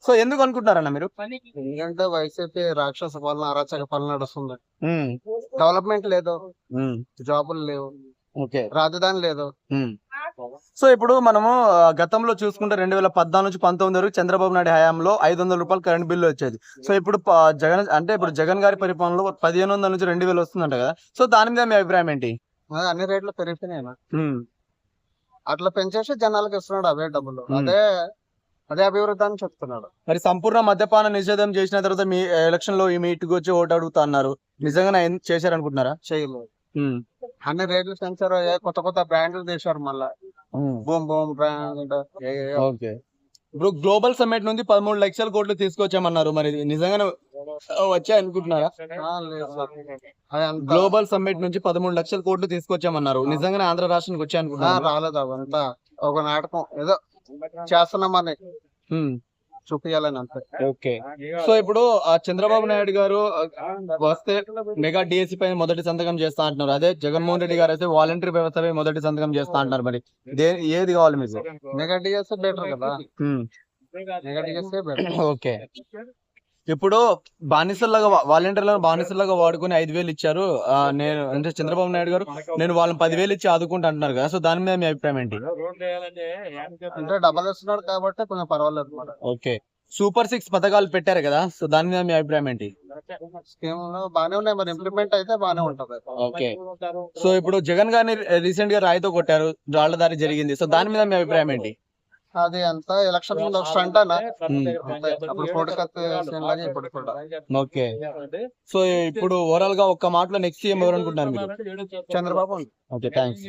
So ఎందుకు అనుకుంటున్నారన్న మీరు? ఎందుకంటే వైసీపీ రాక్షస పాలన, అరాచక పాలన నడుస్తుంది. డెవలప్మెంట్ లేదు, జాబులు లేవు, ఓకే. రాజధాని లేదు. సో ఇప్పుడు మనము గతంలో చూసుకుంటే 2014 నుంచి 19 వరకు చంద్రబాబు నాయుడు హయాంలో 500 రూపాయలు కరెంట్ బిల్లు వచ్చేది. సో ఇప్పుడు జగన్ అంటే ఇప్పుడు జగన్ గారి పరిపాలనలో 1500 నుంచి 2000 వస్తుందంట కదా. సో దాని మీద మీ అభిప్రాయం ఏంటి? అన్ని రేట్లు పెరిగిపోయినాయి. అట్లా పెంచేసి జనాలకు ఇస్తున్నాడు అవే డబ్బులు. అదే అభివృద్ధి అని చెప్తున్నాడు. మరి సంపూర్ణ మద్యపాన నిషేధం చేసిన తర్వాత మీ ఎలక్షన్ లో మీ ఇంటికి వచ్చి ఓటు అడుగుతా అన్నారు. నిజంగా చేశారనుకుంటున్నారా? చేయలేదు. అన్ని రేట్లు పెంచారు, కొత్త కొత్త బ్రాండ్లు తీశారు. మళ్ళా బూమ్ బూమ్ బ్రాండ్. ఓకే. ఇప్పుడు గ్లోబల్ సమ్మిట్ నుంచి 13 లక్షల కోట్లు తీసుకొచ్చామన్నారు. మరి నిజంగానే వచ్చాయి అనుకుంటున్నారా? గ్లోబల్ సమ్మిట్ నుంచి 13 లక్షల కోట్లు తీసుకొచ్చామన్నారు. నిజంగానే ఆంధ్ర రాష్ట్రానికి వచ్చాయి అనుకుంటున్నారా? రాలేదు. అవంతా ఒక నాటకం, ఏదో చేస్తున్నామని చూపించాలని అంతే. ఓకే. సో ఇప్పుడు చంద్రబాబు నాయుడు గారు వస్తే మెగా డిఎస్సి పైన మొదటి సంతకం చేస్తా అంటున్నారు. అదే జగన్మోహన్ రెడ్డి గారు అయితే వాలంటరీ వ్యవస్థపై మొదటి సంతకం చేస్తా అంటున్నారు. మరి ఏది కావాలి మీకు? మెగా డిఎస్సి బెటర్ కదా. Mega DSC better. ఓకే. ఇప్పుడు బానిసల్లాగా వాలంటీర్లను బానిసల్లాగా వాడుకుని 5,000 ఇచ్చారు. నేను అంటే చంద్రబాబు నాయుడు గారు నేను వాళ్ళని 10,000 ఇచ్చి ఆదుకుంటా అంటున్నారు కదా. సో దాని మీద మీ అభిప్రాయం ఏంటి? అంటే డబ్బులు ఇస్తున్నాడు కాబట్టి కొంచెం పర్వాలేదు. ఓకే. సూపర్ 6 పథకాలు పెట్టారు కదా. సో దాని మీద మీ అభిప్రాయం ఏంటి? స్కీమ్ బానే ఉన్నాయి, మరి ఇంప్లిమెంట్ అయితే బానే ఉంటది. ఓకే. సో ఇప్పుడు జగన్ గారిని రీసెంట్ గా రాయితో కొట్టారు, రాళ్ల దాడి జరిగింది. సో దాని మీద మీ అభిప్రాయం ఏంటి? అది అంతా ఎలక్షన్ ముందు ఒక స్టంట్ అన్న. అప్పుడు ఓకే. సో ఇప్పుడు ఓవరాల్ గా ఒక్క మాటలో నెక్స్ట్ సీఎం ఎవరు అనుకుంటున్నారు మీరు? చంద్రబాబు. Okay, thanks.